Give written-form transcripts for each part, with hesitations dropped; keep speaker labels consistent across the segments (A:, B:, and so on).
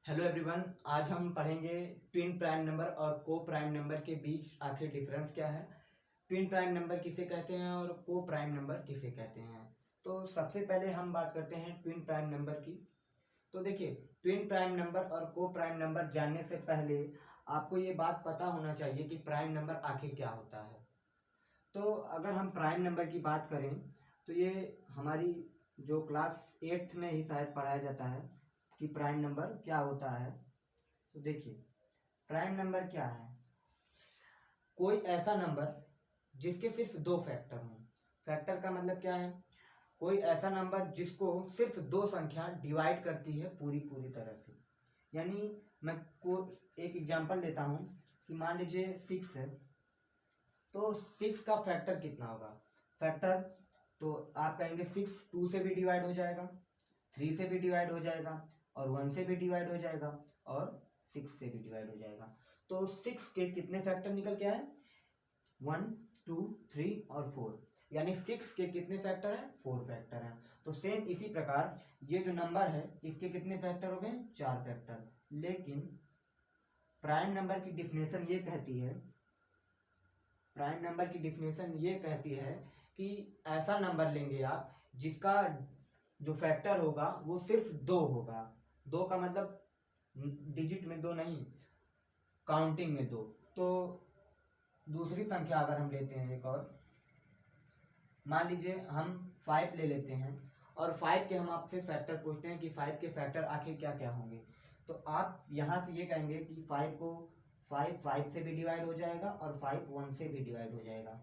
A: Hello everyone. आज हम पढ़ेंगे ट्विन प्राइम नंबर और को प्राइम नंबर के बीच आखिर डिफरेंस क्या है, ट्विन प्राइम नंबर किसे कहते हैं और को प्राइम नंबर किसे कहते हैं। तो सबसे पहले हम बात करते हैं ट्विन प्राइम नंबर की। तो देखिए, ट्विन प्राइम नंबर और को प्राइम नंबर जानने से पहले आपको ये बात पता होना चाहिए कि प्राइम नंबर आखिर क्या होता है। तो अगर हम प्राइम नंबर की बात करें तो ये हमारी जो क्लास 8th में ही शायद पढ़ाया जाता है कि प्राइम नंबर क्या होता है। तो देखिए, प्राइम नंबर क्या है? कोई ऐसा नंबर जिसके सिर्फ दो फैक्टर हों। फैक्टर का मतलब क्या है? कोई ऐसा नंबर जिसको सिर्फ दो संख्या डिवाइड करती है पूरी पूरी तरह से। यानी मैं को एक एग्जांपल लेता हूँ कि मान लीजिए 6 है, तो 6 का फैक्टर कितना होगा? फैक्टर तो आप कहेंगे 6 2 से भी डिवाइड हो जाएगा, 3 से भी डिवाइड हो जाएगा और 1 से भी डिवाइड हो जाएगा और 6 से भी डिवाइड हो जाएगा। तो 6 के कितने फैक्टर निकल के आए? 1 2 3 और 4। यानी 6 के कितने फैक्टर हैं? 4 फैक्टर हैं। तो सेम इसी प्रकार ये जो नंबर है इसके कितने फैक्टर हो गए? 4 फैक्टर। लेकिन प्राइम नंबर की डिफिनेशन ये कहती है, प्राइम नंबर की डिफिनेशन ये कहती है कि ऐसा नंबर लेंगे आप जिसका जो फैक्टर होगा वो सिर्फ दो होगा। दो का मतलब डिजिट में दो नहीं, काउंटिंग में दो। तो दूसरी संख्या अगर हम लेते हैं एक और, मान लीजिए हम 5 ले लेते हैं और 5 के हम आपसे फैक्टर पूछते हैं कि 5 के फैक्टर आखिर क्या क्या होंगे। तो आप यहाँ से ये कहेंगे कि 5 को 5 से भी डिवाइड हो जाएगा और 5 1 से भी डिवाइड हो जाएगा।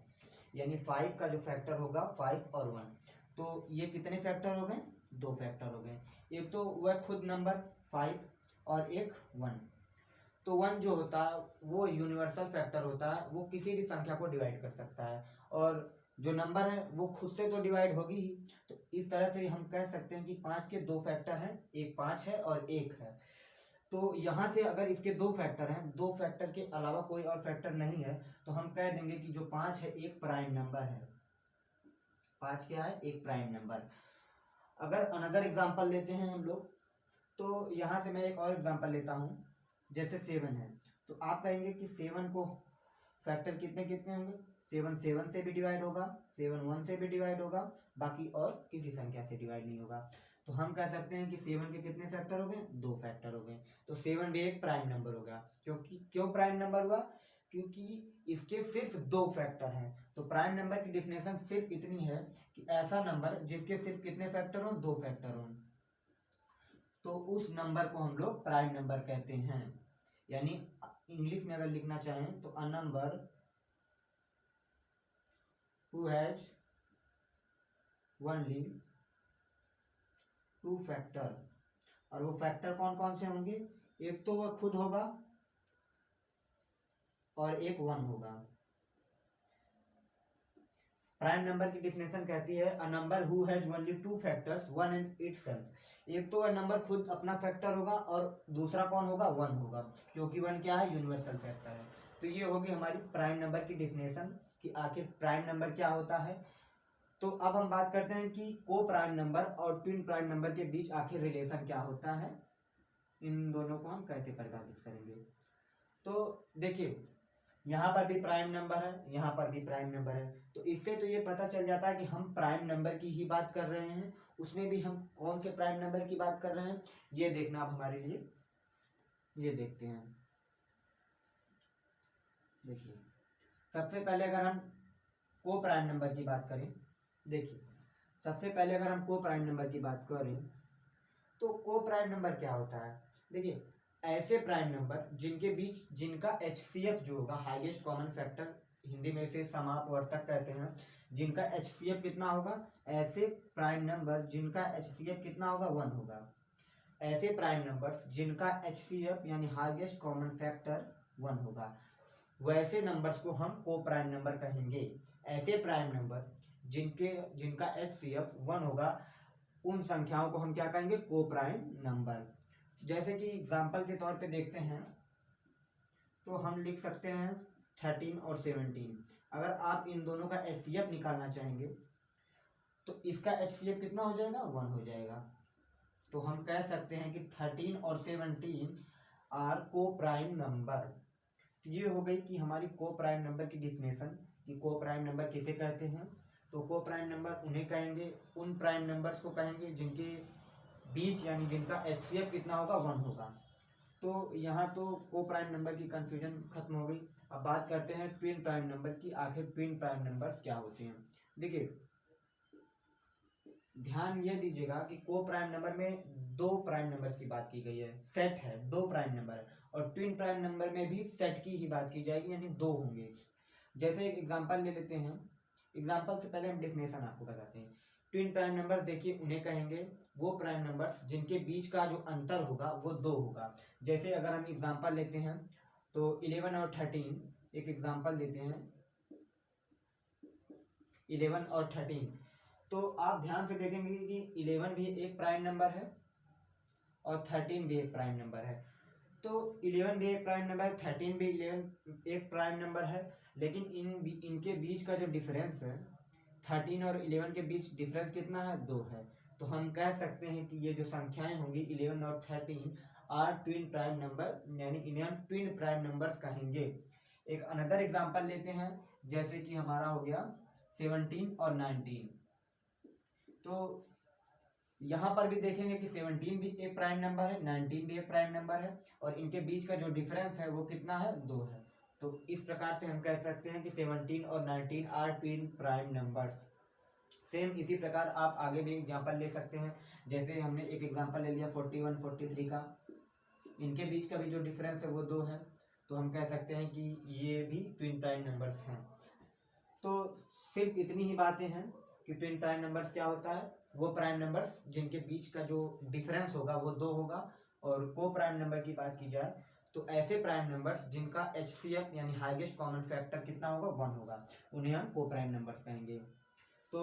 A: यानी 5 का जो फैक्टर होगा 5 और 1। तो ये कितने फैक्टर हो गए? 2 फैक्टर हो गए। एक तो वह खुद नंबर 5 और एक 1। तो 1 जो होता है वो यूनिवर्सल फैक्टर होता है, वो किसी भी संख्या को डिवाइड कर सकता है। और जो नंबर है वो खुद से तो डिवाइड होगी ही। तो इस तरह से हम कह सकते हैं कि 5 के दो फैक्टर हैं, एक 5 है और 1 है। तो यहाँ से अगर इसके दो फैक्टर हैं, दो फैक्टर के अलावा कोई और फैक्टर नहीं है, तो हम कह देंगे कि जो 5 है एक प्राइम नंबर है। 5 क्या है? एक प्राइम नंबर। अगर अनदर एग्जांपल लेते हैं हम लोग, तो यहाँ से मैं एक और एग्जांपल लेता हूँ। जैसे 7 है, तो आप कहेंगे कि 7 को फैक्टर कितने कितने होंगे? 7 7 से भी डिवाइड होगा, 7 1 से भी डिवाइड होगा, बाकी और किसी संख्या से डिवाइड नहीं होगा। तो हम कह सकते हैं कि 7 के कितने फैक्टर हो गए? 2 फैक्टर हो गए। तो 7 भी एक प्राइम नंबर हो गया। क्यों प्राइम नंबर हुआ? क्योंकि इसके सिर्फ दो फैक्टर हैं। तो प्राइम नंबर की डिफिनेशन सिर्फ इतनी है कि ऐसा नंबर जिसके सिर्फ कितने फैक्टर हो? 2 फैक्टर हो, तो उस नंबर को हम लोग प्राइम नंबर कहते हैं। यानी इंग्लिश में अगर लिखना चाहें तो a number who has only 2 factor. और वो फैक्टर कौन कौन से होंगे? एक तो वह खुद होगा और एक 1 होगा। प्राइम नंबर की डिफिनेशन कहती है a number who has only 2 factors 1 and itself. एक तो वह नंबर खुद अपना फैक्टर होगा और दूसरा कौन होगा? 1 होगा, क्योंकि 1 क्या है? यूनिवर्सल फैक्टर है। तो ये होगी हमारी प्राइम नंबर की डिफिनेशन कि आखिर प्राइम नंबर क्या होता है। तो अब हम बात करते हैं कि को प्राइम नंबर और ट्विन प्राइम नंबर के बीच आखिर रिलेशन क्या होता है, इन दोनों को हम कैसे परिभाषित करेंगे। तो देखिए, यहाँ पर भी प्राइम नंबर है, यहाँ पर भी प्राइम नंबर है। तो इससे तो ये पता चल जाता है कि हम प्राइम नंबर की ही बात कर रहे हैं। उसमें भी हम कौन से प्राइम नंबर की बात कर रहे हैं ये देखना आप हमारे लिए। ये देखते हैं। देखिए, सबसे पहले अगर हम को प्राइम नंबर की बात करें, देखिए सबसे पहले अगर हम को प्राइम नंबर की बात करें तो को प्राइम नंबर क्या होता है? देखिए, ऐसे प्राइम नंबर जिनके बीच जिनका HCF जो होगा, हाईएस्ट कॉमन फैक्टर, हिंदी में इसे समापवर्तक कहते हैं, जिनका HCF कितना होगा? ऐसे प्राइम नंबर जिनका HCF कितना होगा? 1 होगा। ऐसे प्राइम नंबर्स जिनका HCF यानी हाईएस्ट कॉमन फैक्टर 1 होगा, वैसे नंबर्स को हम को प्राइम नंबर कहेंगे। ऐसे प्राइम नंबर जिनका HCF 1 होगा, उन संख्याओं को हम क्या कहेंगे? को प्राइम नंबर। जैसे कि एग्जाम्पल के तौर पे देखते हैं तो हम लिख सकते हैं 13 और 17। अगर आप इन दोनों का HCF निकालना चाहेंगे तो इसका HCF कितना हो जाएगा? 1 हो जाएगा। तो हम कह सकते हैं कि 13 और 17 आर को प्राइम नंबर। तो ये हो गई कि हमारी को प्राइम नंबर की डिफिनेशन कि को प्राइम नंबर किसे कहते हैं। तो को प्राइम नंबर उन्हें कहेंगे, उन प्राइम नंबर्स को कहेंगे जिनके बीच यानी जिनका HCF कितना होगा 1 होगा। तो यहाँ तो को प्राइम नंबर की कंफ्यूजन खत्म हो गई। अब बात करते हैं ट्विन प्राइम नंबर की। आखिर ट्विन प्राइम नंबर्स क्या होते हैं। देखिए ध्यान ये दीजिएगा कि को प्राइम नंबर में दो प्राइम नंबर्स की बात की गई है, सेट है, दो प्राइम नंबर है। और ट्विन प्राइम नंबर में भी सेट की ही बात की जाएगी, यानी दो होंगे। जैसे एक एग्जांपल ले लेते हैं। एग्जांपल से पहले हम डेफिनेशन आपको बताते हैं। ट्विन प्राइम नंबर्स देखिए उन्हें कहेंगे वो प्राइम नंबर्स जिनके बीच का जो अंतर होगा वो 2 होगा। जैसे अगर हम एग्जांपल लेते हैं तो 11 और 13, एक एग्जांपल लेते हैं 11 और 13। तो आप ध्यान से देखेंगे कि 11 भी एक प्राइम नंबर है और 13 भी एक प्राइम नंबर है। तो 11 भी एक प्राइम नंबर है, 13 भी 11 एक प्राइम नंबर है, लेकिन इनके बीच का जो डिफरेंस है 13 और 11 के बीच डिफरेंस कितना है, 2 है। तो हम कह सकते हैं कि ये जो संख्याएं होंगी 11 और 13 आर ट्विन प्राइम नंबर, यानी इन्हें हम ट्विन प्राइम नंबर्स कहेंगे। एक अनदर एग्जांपल लेते हैं, जैसे कि हमारा हो गया 17 और 19। तो यहाँ पर भी देखेंगे कि 17 भी एक प्राइम नंबर है, 19 भी एक प्राइम नंबर है, और इनके बीच का जो डिफरेंस है वो कितना है, 2 है। तो इस प्रकार से हम कह सकते हैं कि 17 और 19 are twin prime numbers. Same इसी प्रकार आप आगे भी एग्जांपल ले सकते हैं। जैसे हमने एक एग्जांपल ले लिया 41, 43 का, इनके बीच का भी जो डिफरेंस है वो 2 है। तो हम कह सकते हैं कि ये भी ट्विन प्राइम नंबर्स हैं। तो सिर्फ इतनी ही बातें हैं कि ट्विन प्राइम नंबर्स क्या होता है। वो प्राइम नंबर्स जिनके बीच का जो डिफरेंस होगा वो 2 होगा। और को प्राइम नंबर की बात की जाए तो ऐसे प्राइम नंबर्स जिनका HCF यानी हाईएस्ट कॉमन फैक्टर कितना होगा, 1 होगा, उन्हें हम को प्राइम नंबर्स कहेंगे। तो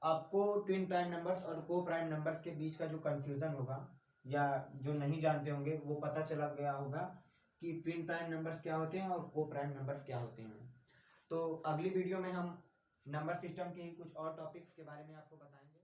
A: आपको ट्विन प्राइम नंबर्स और को प्राइम नंबर्स के बीच का जो कन्फ्यूज़न होगा या जो नहीं जानते होंगे वो पता चला गया होगा कि ट्विन प्राइम नंबर्स क्या होते हैं और को प्राइम नंबर्स क्या होते हैं। तो अगली वीडियो में हम नंबर सिस्टम के कुछ और टॉपिक्स के बारे में आपको बताएंगे।